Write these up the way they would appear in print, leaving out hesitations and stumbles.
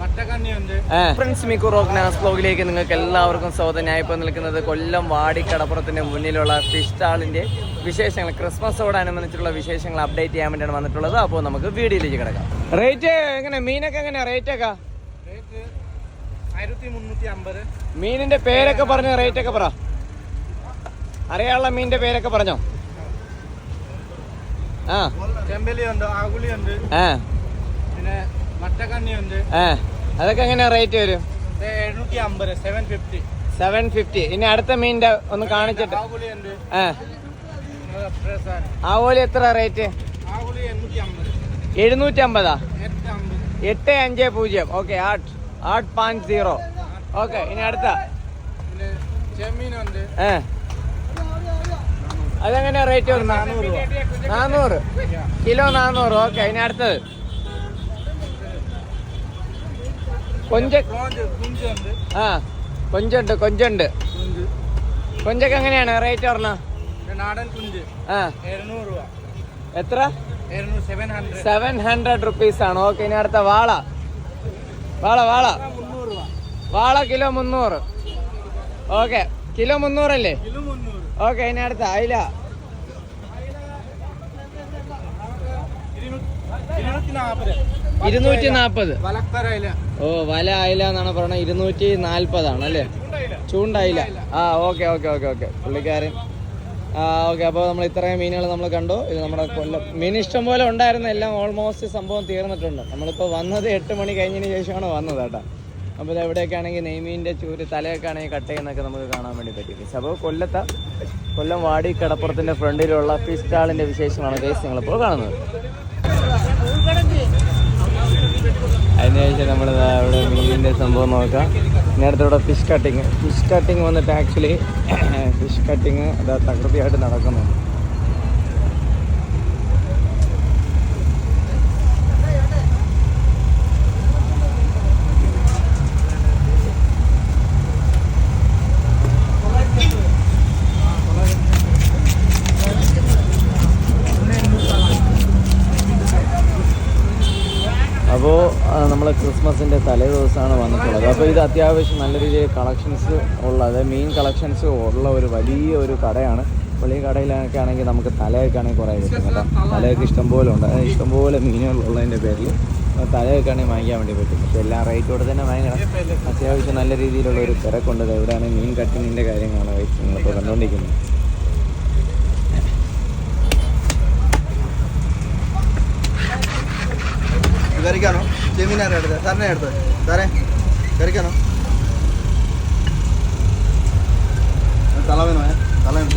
Friends, Miku റോക്നാസ് വ്ലോഗിലേക്ക് നിങ്ങൾക്ക് എല്ലാവർക്കും സ്വാഗതം. ഞാൻ ഇപ്പോൾ നിൽക്കുന്നത് കൊല്ലം വാടിക്കടപ്പുറത്തിന്റെ മുന്നിലുള്ള ഫിഷ് സ്റ്റാളിന്റെ വിശേഷങ്ങൾ, ക്രിസ്മസോടനുബന്ധിച്ചുള്ള വിശേഷങ്ങൾ അപ്ഡേറ്റ് ചെയ്യാൻ വേണ്ടിയാണ് വന്നിട്ടുള്ളത്. അപ്പോൾ നമുക്ക് വീഡിയോയിലേക്ക് കിടക്കാം. റേറ്റ് എങ്ങനെ, മീനൊക്കെ എങ്ങനെയാ റേറ്റ് ഒക്കെ? മീനിന്റെ പേരൊക്കെ പറഞ്ഞ റേറ്റ് ഒക്കെ പറ. അറിയാനുള്ള മീനിന്റെ പേരൊക്കെ പറഞ്ഞോ. ചെമ്പലിയുണ്ട്, ആകുളിയുണ്ട്, പിന്നെ മട്ടക്കണ്ണിയുണ്ട്. അതൊക്കെ എങ്ങനെയാ റേറ്റ് വരും? 750. 750. ഇനി അടുത്ത മീനിന്റെ ഒന്ന് കാണിച്ചിട്ട്. ആവോലി എത്ര റേറ്റ്? 750. 850. ഓക്കെ, 850. ഓക്കെ, ഇനി അടുത്ത ചെമ്മീനുണ്ട്. അതെങ്ങനെയാ റേറ്റ് വരുന്നത്? 400 കിലോ. 400. ഓക്കെ, ഇനി അടുത്തത് കൊഞ്ചുണ്ട്. കൊഞ്ചൊക്കെ എങ്ങനെയാണ് റേറ്റ് പറഞ്ഞ? നാടൻ കുഞ്ച് എത്ര? 700 റുപ്പീസ് ആണ്. ഓക്കെ, ഇനി അടുത്ത വാള കിലോ 300. ഓക്കെ, കിലോ 300 അല്ലേ? ഓക്കെ, ഇനി അടുത്ത അയില 240. ഓ, വല അയില എന്നാണ് പറഞ്ഞത്. 240 ആണല്ലേ? ചൂണ്ടയില. ഓക്കെ. പുള്ളിക്കാരൻ. ഓക്കെ, അപ്പോൾ നമ്മൾ ഇത്രയും മീനുകൾ നമ്മൾ കണ്ടു. ഇത് നമ്മുടെ കൊല്ലം മീൻ ഇഷ്ടം പോലെ ഉണ്ടായിരുന്ന എല്ലാം ഓൾമോസ്റ്റ് സംഭവം തീർന്നിട്ടുണ്ട്. നമ്മളിപ്പോൾ വന്നത് 8 മണി കഴിഞ്ഞതിന് ശേഷമാണ് വന്നത് കേട്ടോ. അപ്പോൾ ഇത് എവിടെയൊക്കെ ആണെങ്കിൽ നെയ്മീൻ്റെ ചൂര് തലയൊക്കെ ആണെങ്കിൽ കട്ട് ചെയ്യുന്നൊക്കെ നമുക്ക് കാണാൻ വേണ്ടി പറ്റി. അപ്പോൾ കൊല്ലം വാടി കടപ്പുറത്തിൻ്റെ ഫ്രണ്ടിലുള്ള ഫിഷ് സ്റ്റാളിൻ്റെ വിശേഷമാണ് ഗൈസ് നിങ്ങളിപ്പോൾ കാണുന്നത്. അതിനുശേഷം നമ്മൾ ഇവിടെ മീനിൻ്റെ സംഭവം നോക്കാം. നേരത്തെ ഫിഷ് കട്ടിങ് വന്നിട്ട് ആക്ച്വലി ഫിഷ് കട്ടിങ് അത് തകൃതിയായിട്ട് നടക്കുന്നുണ്ട്. അപ്പോൾ നമ്മൾ ക്രിസ്മസിൻ്റെ തലേ ദിവസമാണ് വന്നിട്ടുള്ളത്. അപ്പോൾ ഇത് അത്യാവശ്യം നല്ല രീതിയിൽ കളക്ഷൻസ് ഉള്ള, അതായത് മീൻ കളക്ഷൻസ് ഉള്ള ഒരു വലിയൊരു കടയാണ്. അപ്പോൾ ഈ കടയിലൊക്കെ ആണെങ്കിൽ നമുക്ക് തലയൊക്കെ ആണെങ്കിൽ കുറേ കിട്ടും കേട്ടോ. തലയൊക്കെ ഇഷ്ടംപോലെ ഉണ്ട്. ഇഷ്ടംപോലെ മീനുകളുള്ളതിൻ്റെ പേരിൽ തലയൊക്കെ ആണെങ്കിൽ വാങ്ങിക്കാൻ വേണ്ടി പറ്റും. പക്ഷേ എല്ലാം റേറ്റോടെ തന്നെ വാങ്ങിക്കണം. അത്യാവശ്യം നല്ല രീതിയിലുള്ള ഒരു തിരക്കുണ്ട്. എവിടെയാണ് മീൻ കട്ടിങ്ങിൻ്റെ കാര്യങ്ങളാണ് നിങ്ങളിപ്പോൾ കണ്ടുകൊണ്ടിരിക്കുന്നത്. കറിക്കാനോ? ചെമ്മീനാണ് എടുത്തത്. സാറിനെ എടുത്തത്. സാറേ കറിക്കാനോ? തല വേണോ? തല വേണം.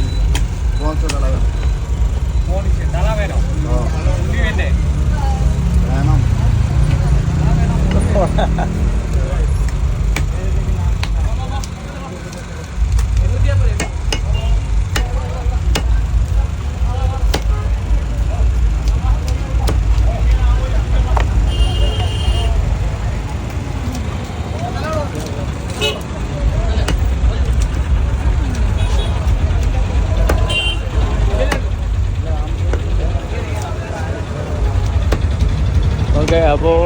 ഓക്കെ, അപ്പോൾ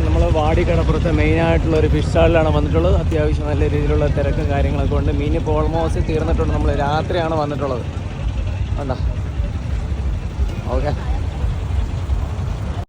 നമ്മൾ വാടിക്കടപ്പുറത്തെ മെയിനായിട്ടുള്ള ഒരു ഫിഷ് സ്റ്റാളിലാണ് വന്നിട്ടുള്ളത്. അത്യാവശ്യം നല്ല രീതിയിലുള്ള തിരക്കും കാര്യങ്ങളൊക്കെ ഉണ്ട്. മീൻ ഇപ്പോൾ ഓൾമോസ്റ്റ് തീർന്നിട്ടുണ്ട്. നമ്മൾ രാത്രിയാണ് വന്നിട്ടുള്ളത്. വേണ്ട. ഓക്കെ.